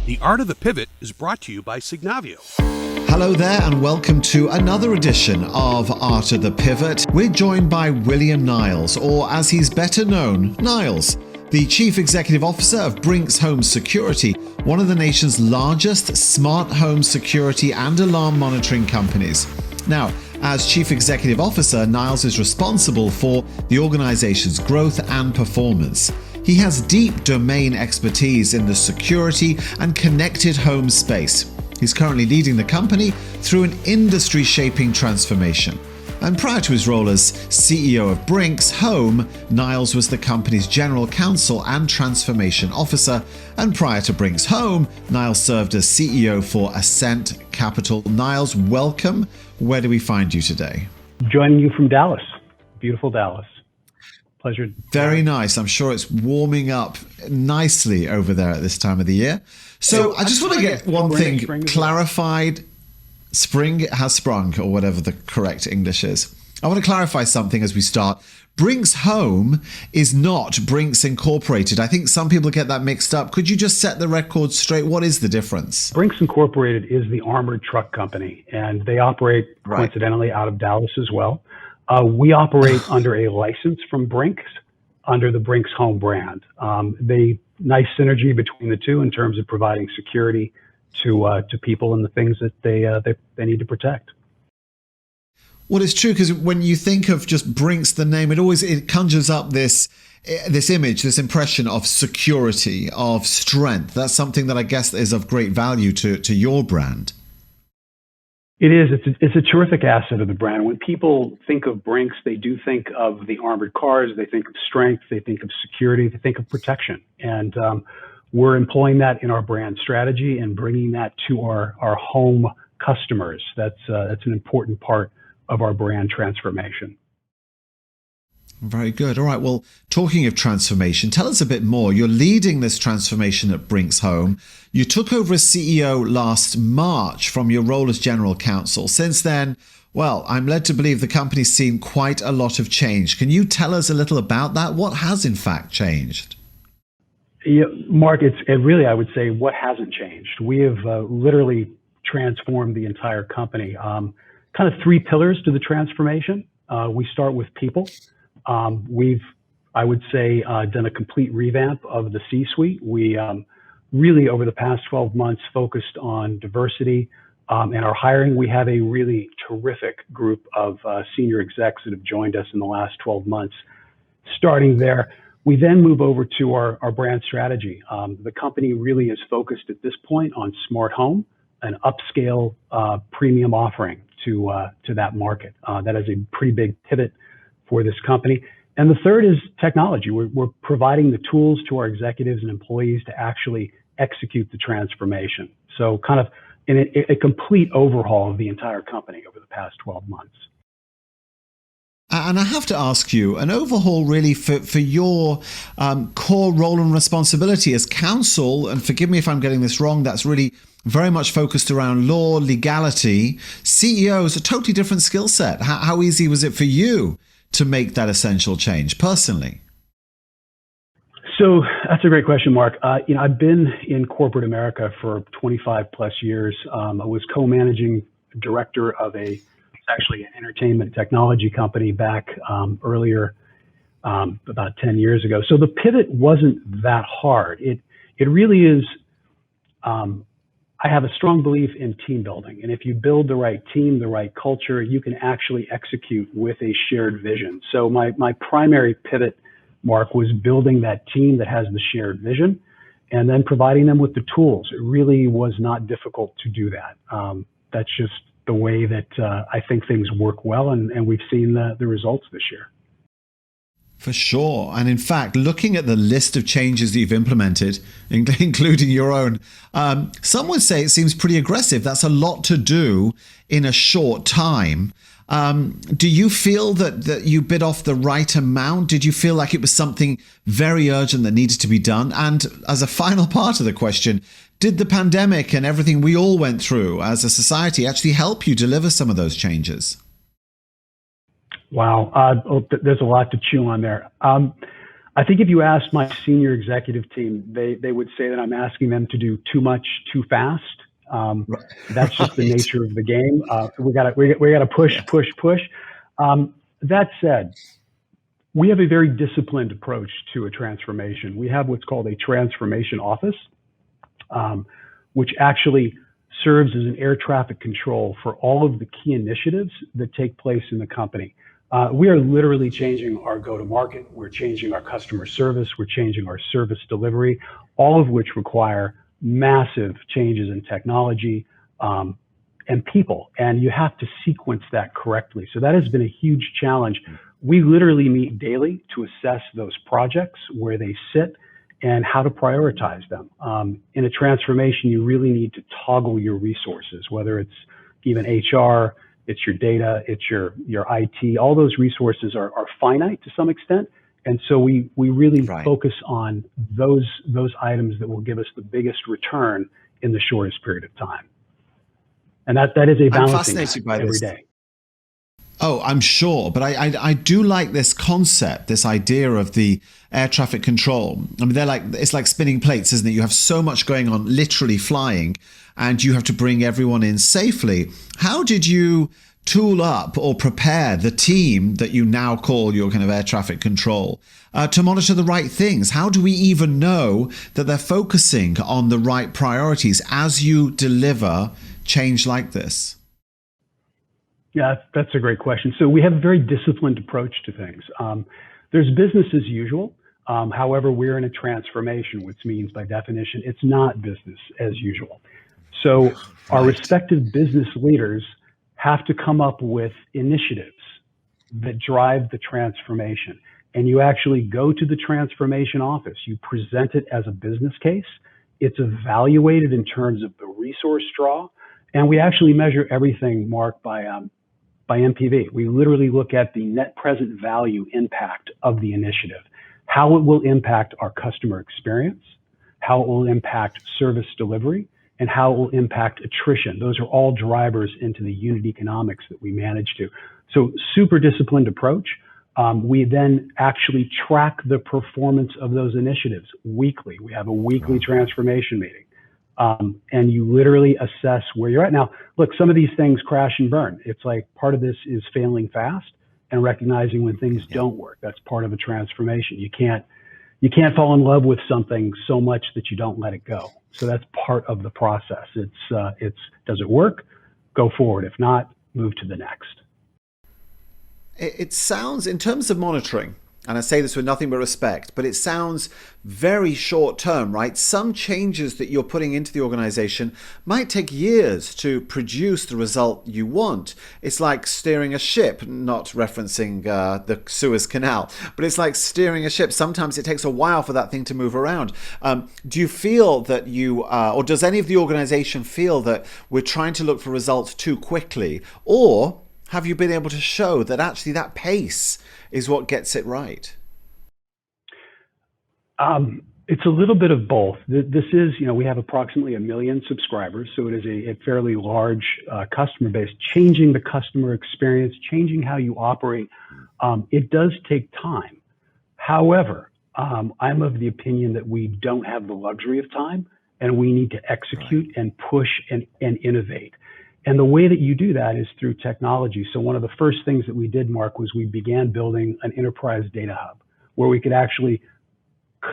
The Art of the Pivot is brought to you by Signavio. Hello there and welcome to another edition of Art of the Pivot. We're joined by William Niles, or as he's better known, Niles, the Chief Executive Officer of Brinks Home Security, one of the nation's largest smart home security and alarm monitoring companies. Now, as Chief Executive Officer, Niles is responsible for the organization's growth and performance. He has deep domain expertise in the security and connected home space. He's currently leading the company through an industry-shaping transformation. And prior to his role as CEO of Brinks Home, Niles was the company's General Counsel and Transformation Officer. And prior to Brinks Home, Niles served as CEO for Ascent Capital. Niles, welcome. Where do we find you today? Joining you from Dallas, beautiful Dallas. Pleasure. Very nice. I'm sure it's warming up nicely over there at this time of the year. So I just want to get one thing clarified. Spring has sprung, or whatever the correct English is. I want to clarify something as we start. Brinks Home is not Brinks Incorporated. I think some people get that mixed up. Could you just set the record straight? What is the difference? Brinks Incorporated is the armored truck company, and they operate coincidentally out of Dallas as well. We operate under a license from Brinks under the Brinks Home brand. Nice synergy between the two in terms of providing security to people and the things that they need to protect. Well, it's true, because when you think of just Brinks, the name, it conjures up this image, this impression of security, of strength. That's something that I guess is of great value to your brand. It is. It's a terrific asset of the brand. When people think of Brinks, they do think of the armored cars, they think of strength, they think of security, they think of protection. And we're employing that in our brand strategy and bringing that to our home customers. That's an important part of our brand transformation. Very good. All right. Well, talking of transformation, tell us a bit more. You're leading this transformation at Brinks Home. You took over as CEO last March from your role as General Counsel. Since then, well, I'm led to believe the company's seen quite a lot of change. Can you tell us a little about that? What has in fact changed? Yeah, Mark, it really, I would say, what hasn't changed. We have literally transformed the entire company. Kind of three pillars to the transformation. We start with people. We've, I would say, done a complete revamp of the C-suite. We really, over the past 12 months, focused on diversity and our hiring. We have a really terrific group of senior execs that have joined us in the last 12 months. Starting there, we then move over to our brand strategy. The company really is focused at this point on smart home, an upscale premium offering to that market. That is a pretty big pivot for this company. And the third is technology. We're providing the tools to our executives and employees to actually execute the transformation. So kind of in a complete overhaul of the entire company over the past 12 months. And I have to ask you, an overhaul really for your core role and responsibility as counsel, and forgive me if I'm getting this wrong, that's really very much focused around law, legality. CEO is a totally different skill set. How easy was it for you to make that essential change personally? So that's a great question, Mark. I've been in corporate America for 25 plus years. I was co-managing director of actually an entertainment technology company back earlier, about 10 years ago. So the pivot wasn't that hard. It really is. I have a strong belief in team building. And if you build the right team, the right culture, you can actually execute with a shared vision. So my primary pivot, Mark, was building that team that has the shared vision and then providing them with the tools. It really was not difficult to do that. That's just the way that I think things work well. And we've seen the results this year. For sure. And in fact, looking at the list of changes that you've implemented, including your own, some would say it seems pretty aggressive. That's a lot to do in a short time. Do you feel that you bit off the right amount? Did you feel like it was something very urgent that needed to be done? And as a final part of the question, did the pandemic and everything we all went through as a society actually help you deliver some of those changes? Wow. There's a lot to chew on there. I think if you ask my senior executive team, they would say that I'm asking them to do too much too fast. Right. That's just the Right. nature of the game. We gotta push, Yes. push, push. That said, we have a very disciplined approach to a transformation. We have what's called a transformation office, which actually serves as an air traffic control for all of the key initiatives that take place in the company. We are literally changing our go-to-market. We're changing our customer service. We're changing our service delivery, all of which require massive changes in technology and people. And you have to sequence that correctly. So that has been a huge challenge. We literally meet daily to assess those projects, where they sit, and how to prioritize them. In a transformation, you really need to toggle your resources, whether it's even HR, it's your data, it's your IT. All those resources are finite to some extent, and so we really Right. focus on those items that will give us the biggest return in the shortest period of time. And that is a I'm balancing fascinated act by every this. day. Oh, I'm sure. But I do like this concept, this idea of the air traffic control. I mean, it's like spinning plates, isn't it? You have so much going on, literally flying, and you have to bring everyone in safely. How did you tool up or prepare the team that you now call your kind of air traffic control to monitor the right things? How do we even know that they're focusing on the right priorities as you deliver change like this? Yeah, that's a great question. So we have a very disciplined approach to things. There's business as usual. However, we're in a transformation, which means by definition, it's not business as usual. So our Right. respective business leaders have to come up with initiatives that drive the transformation. And you actually go to the transformation office. You present it as a business case. It's evaluated in terms of the resource draw. And we actually measure everything, Mark, by NPV. We literally look at the net present value impact of the initiative, how it will impact our customer experience, how it will impact service delivery, and how it will impact attrition. Those are all drivers into the unit economics that we manage to. So super disciplined approach. We then actually track the performance of those initiatives weekly. We have a weekly transformation meeting. And you literally assess where you're at. Now, look, some of these things crash and burn. It's like part of this is failing fast and recognizing when things don't work. That's part of a transformation. You can't fall in love with something so much that you don't let it go. So that's part of the process. It's does it work? Go forward. If not, move to the next. It sounds, in terms of monitoring, and I say this with nothing but respect, but it sounds very short term, right? Some changes that you're putting into the organization might take years to produce the result you want. It's like steering a ship, not referencing the Suez Canal, but it's like steering a ship. Sometimes it takes a while for that thing to move around. Do you feel that or does any of the organization feel that we're trying to look for results too quickly? Or have you been able to show that actually that pace is what gets it right? It's a little bit of both. This is, we have approximately 1 million subscribers, so it is a fairly large customer base. Changing the customer experience, changing how you operate, it does take time. However, I'm of the opinion that we don't have the luxury of time, and we need to execute and push and innovate. And the way that you do that is through technology. So one of the first things that we did, Mark, was we began building an enterprise data hub where we could actually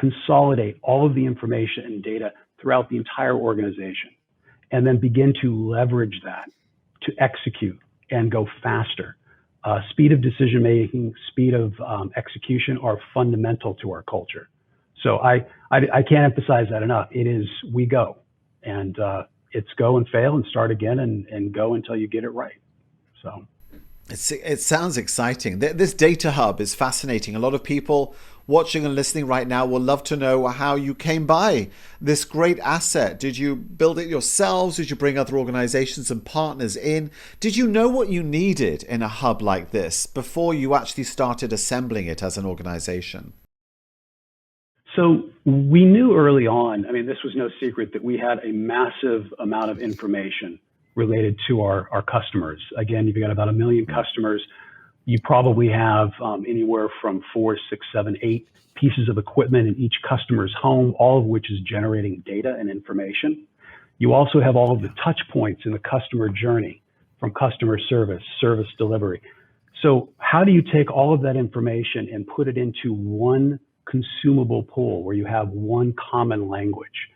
consolidate all of the information and data throughout the entire organization and then begin to leverage that to execute and go faster. Speed of decision making, speed of execution are fundamental to our culture. So I can't emphasize that enough. It is, we go, and it's go and fail and start again and go until you get it right. So it sounds exciting. This data hub is fascinating. A lot of people watching and listening right now will love to know how you came by this great asset. Did you build it yourselves? Did you bring other organizations and partners in? Did you know what you needed in a hub like this before you actually started assembling it as an organization? So we knew early on, I mean, this was no secret, that we had a massive amount of information related to our customers. Again, you've got about 1 million customers. You probably have anywhere from 4, 6, 7, 8 pieces of equipment in each customer's home, all of which is generating data and information. You also have all of the touch points in the customer journey, from customer service, service delivery. So how do you take all of that information and put it into one consumable pool where you have one common language?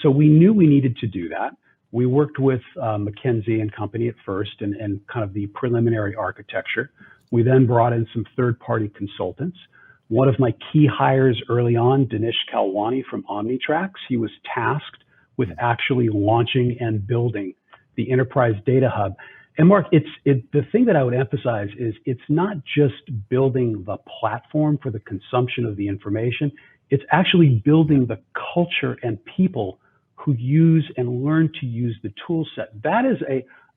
So we knew we needed to do that. We worked with McKinsey and Company at first and kind of the preliminary architecture. We then brought in some third-party consultants. One of my key hires early on, Dinesh Kalwani from Omnitrax, he was tasked with actually launching and building the Enterprise Data Hub. And Mark, the thing that I would emphasize is it's not just building the platform for the consumption of the information, it's actually building the culture and people who use and learn to use the tool set. That is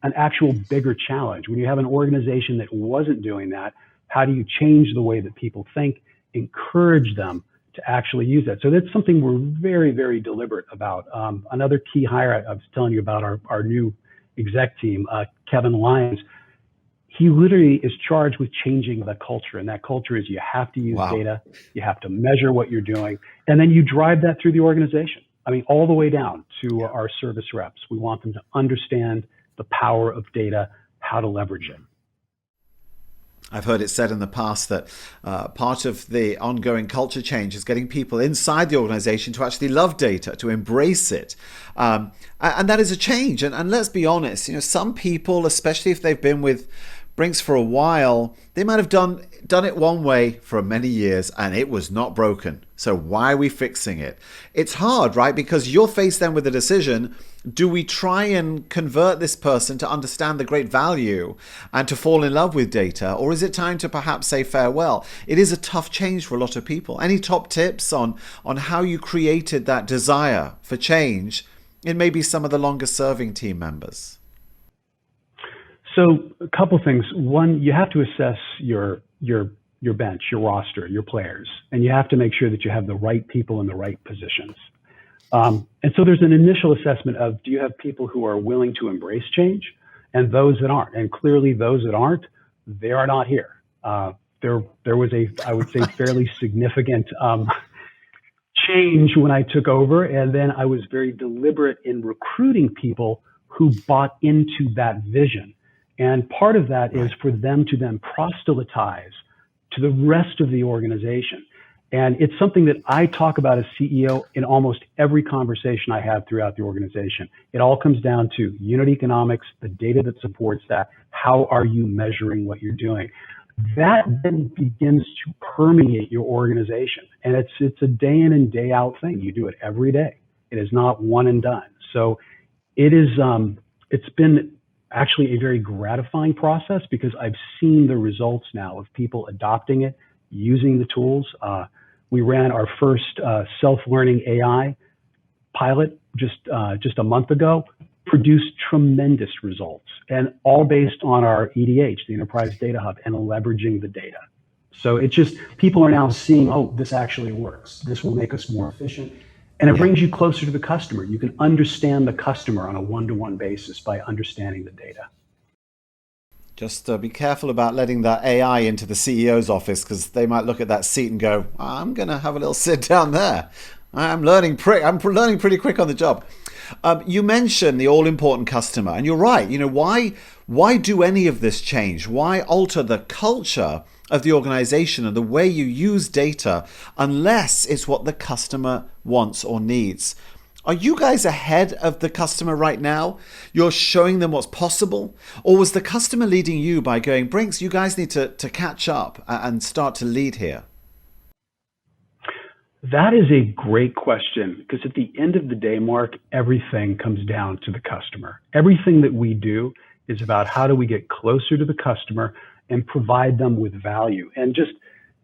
an actual bigger challenge. When you have an organization that wasn't doing that, how do you change the way that people think, encourage them to actually use that? So that's something we're very, very deliberate about. Another key hire I was telling you about, our new exec team, Kevin Lyons, he literally is charged with changing the culture. And that culture is you have to use data, you have to measure what you're doing, and then you drive that through the organization. I mean, all the way down to our service reps. We want them to understand the power of data, how to leverage it. I've heard it said in the past that part of the ongoing culture change is getting people inside the organization to actually love data, to embrace it. And that is a change. And let's be honest, some people, especially if they've been with Brinks for a while, they might have done it one way for many years and it was not broken. So why are we fixing it? It's hard, right? Because you're faced then with the decision, do we try and convert this person to understand the great value and to fall in love with data? Or is it time to perhaps say farewell? It is a tough change for a lot of people. Any top tips on how you created that desire for change in maybe some of the longer serving team members? So a couple things. One, you have to assess your bench, your roster, your players, and you have to make sure that you have the right people in the right positions. And so there's an initial assessment of, do you have people who are willing to embrace change and those that aren't? And clearly those that aren't, they are not here. There was I would say, fairly significant change when I took over. And then I was very deliberate in recruiting people who bought into that vision. And part of that is for them to then proselytize to the rest of the organization. And it's something that I talk about as CEO in almost every conversation I have throughout the organization. It all comes down to unit economics, the data that supports that. How are you measuring what you're doing? That then begins to permeate your organization. And it's a day in and day out thing. You do it every day. It is not one and done. So it is, it's been actually a very gratifying process because I've seen the results now of people adopting it, using the tools. We ran our first self-learning AI pilot just a month ago, produced tremendous results, and all based on our EDH, the Enterprise Data Hub, and leveraging the data. So it's just, people are now seeing, oh, this actually works. This will make us more efficient. And it brings you closer to the customer. You can understand the customer on a one-to-one basis by understanding the data. Just be careful about letting that AI into the CEO's office, because they might look at that seat and go, I'm going to have a little sit down there. I'm learning pretty quick on the job. You mentioned the all-important customer, and you're right. Why do any of this change? Why alter the culture of the organization and the way you use data unless it's what the customer wants or needs? Are you guys ahead of the customer right now? You're showing them what's possible? Or was the customer leading you by going, Brinks, you guys need to catch up and start to lead here? That is a great question, because at the end of the day, Mark, everything comes down to the customer. Everything that we do is about how do we get closer to the customer and provide them with value. And just,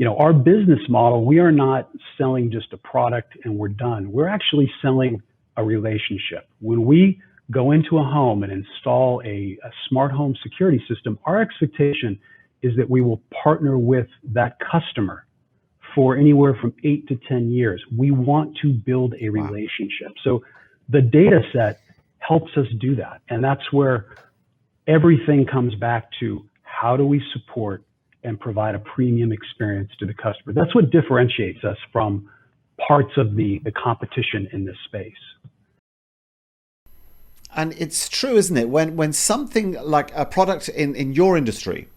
our business model, we are not selling just a product and we're done. We're actually selling a relationship. When we go into a home and install a smart home security system, our expectation is that we will partner with that customer for anywhere from 8 to 10 years. We want to build a relationship. So the data set helps us do that. And that's where everything comes back to, how do we support and provide a premium experience to the customer. That's what differentiates us from parts of the competition in this space. And it's true, isn't it? When something like a product in your industry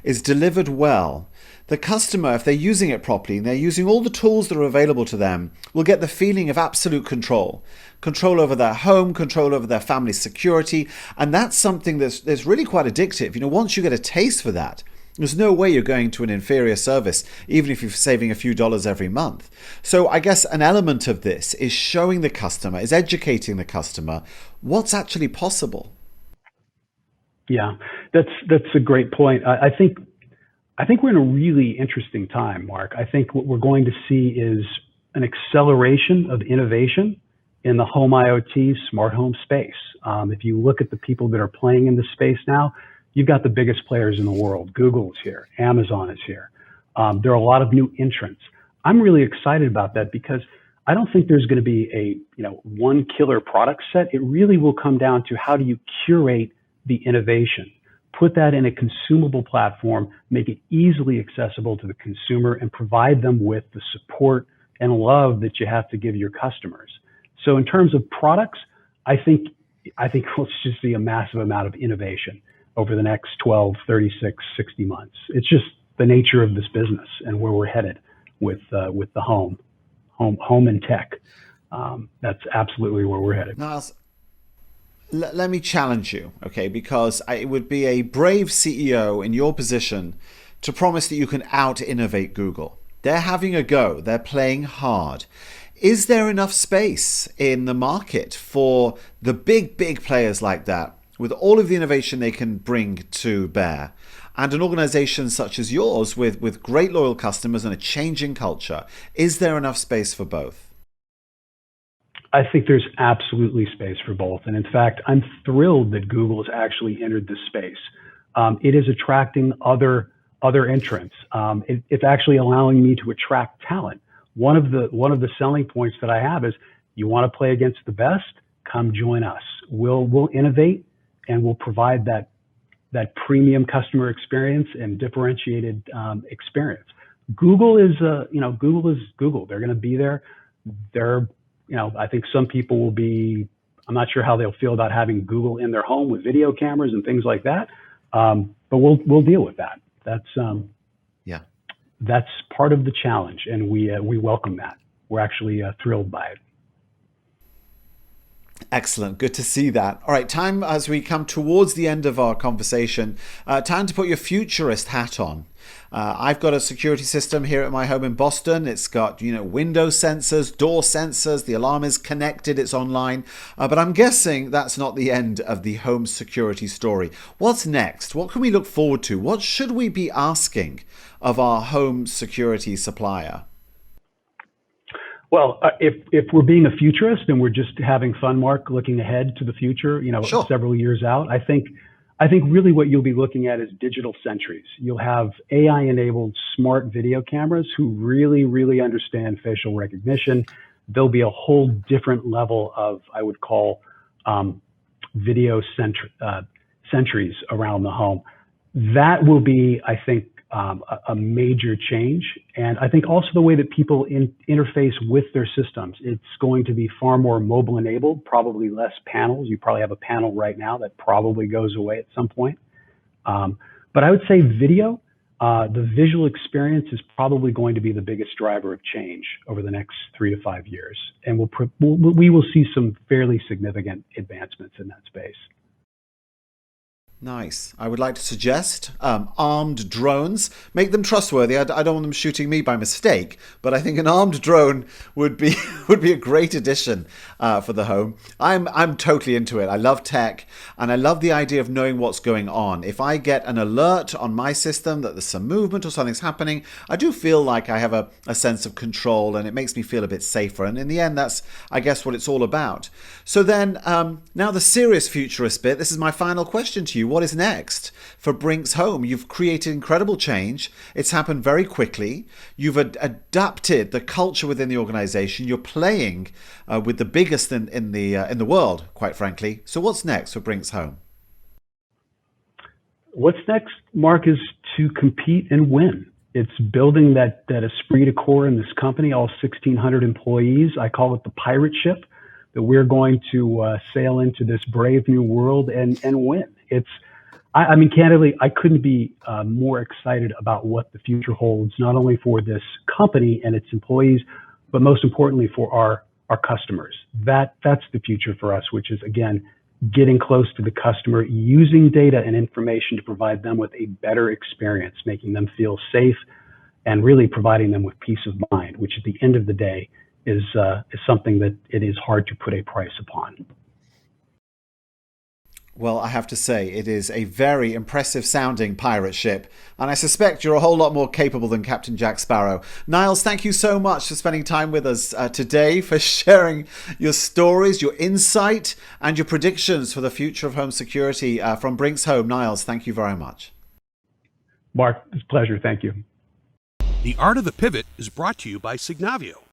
is delivered well, the customer, if they're using it properly and they're using all the tools that are available to them, will get the feeling of absolute control. Control over their home, control over their family security. And that's something that's really quite addictive. You know, once you get a taste for that, there's no way you're going to an inferior service, even if you're saving a few dollars every month. So I guess an element of this is showing the customer, is educating the customer what's actually possible. Yeah, that's a great point. I think we're in a really interesting time, Mark. I think what we're going to see is an acceleration of innovation in the home IoT smart home space. If you look at the people that are playing in this space now, you've got the biggest players in the world. Google is here. Amazon is here. There are a lot of new entrants. I'm really excited about that because I don't think there's going to be a one killer product set. It really will come down to how do you curate the innovation, put that in a consumable platform, make it easily accessible to the consumer, and provide them with the support and love that you have to give your customers. So in terms of products, I think we'll just see a massive amount of innovation over the next 12, 36, 60 months. It's just the nature of this business and where we're headed with the home and tech. That's absolutely where we're headed. Niles, let me challenge you, okay? Because it would be a brave CEO in your position to promise that you can out-innovate Google. They're having a go. They're playing hard. Is there enough space in the market for the big players like that, with all of the innovation they can bring to bear, and an organization such as yours with great loyal customers and a changing culture? Is there enough space for both? I think there's absolutely space for both. And in fact, I'm thrilled that Google has actually entered this space. It is attracting other entrants. It's actually allowing me to attract talent. One of the selling points that I have is, you want to play against the best? Come join us. We'll innovate and we'll provide that premium customer experience and differentiated experience. Google is Google. They're going to be there. I think some people will be, I'm not sure how they'll feel about having Google in their home with video cameras and things like that. But we'll deal with that. That's part of the challenge, and we welcome that. We're actually thrilled by it. Excellent. Good to see that. All right, time as we come towards the end of our conversation, time to put your futurist hat on. I've got a security system here at my home in Boston. It's got, window sensors, door sensors. The alarm is connected. It's online. But I'm guessing that's not the end of the home security story. What's next? What can we look forward to? What should we be asking of our home security supplier? Well, if we're being a futurist and we're just having fun, Mark, looking ahead to the future, Sure. Several years out, I think really what you'll be looking at is digital sentries. You'll have AI-enabled smart video cameras who really, really understand facial recognition. There'll be a whole different level of, I would call, video sentries around the home. That will be, I think, a major change. And I think also the way that people interface with their systems, it's going to be far more mobile enabled, probably less panels. You probably have a panel right now that probably goes away at some point. But I would say video, the visual experience is probably going to be the biggest driver of change over the next 3 to 5 years. And we will see some fairly significant advancements in that space. Nice. I would like to suggest armed drones. Make them trustworthy. I don't want them shooting me by mistake, but I think an armed drone would be a great addition for the home. I'm totally into it. I love tech, and I love the idea of knowing what's going on. If I get an alert on my system that there's some movement or something's happening, I do feel like I have a sense of control, and it makes me feel a bit safer. And in the end, that's, I guess, what it's all about. So then, now the serious futurist bit. This is my final question to you. What is next for Brinks Home? You've created incredible change. It's happened very quickly. You've adapted the culture within the organization. You're playing with the biggest in the world, quite frankly. So what's next for Brinks Home? What's next, Mark, is to compete and win. It's building that esprit de corps in this company, all 1,600 employees. I call it the pirate ship, that we're going to sail into this brave new world and win. I mean, candidly, I couldn't be more excited about what the future holds, not only for this company and its employees, but most importantly for our customers. That's the future for us, which is, again, getting close to the customer, using data and information to provide them with a better experience, making them feel safe, and really providing them with peace of mind, which at the end of the day is something that it is hard to put a price upon. Well, I have to say, it is a very impressive sounding pirate ship, and I suspect you're a whole lot more capable than Captain Jack Sparrow. Niles, thank you so much for spending time with us today, for sharing your stories, your insight, and your predictions for the future of home security from Brinks Home. Niles, thank you very much. Mark, it's a pleasure. Thank you. The Art of the Pivot is brought to you by Signavio.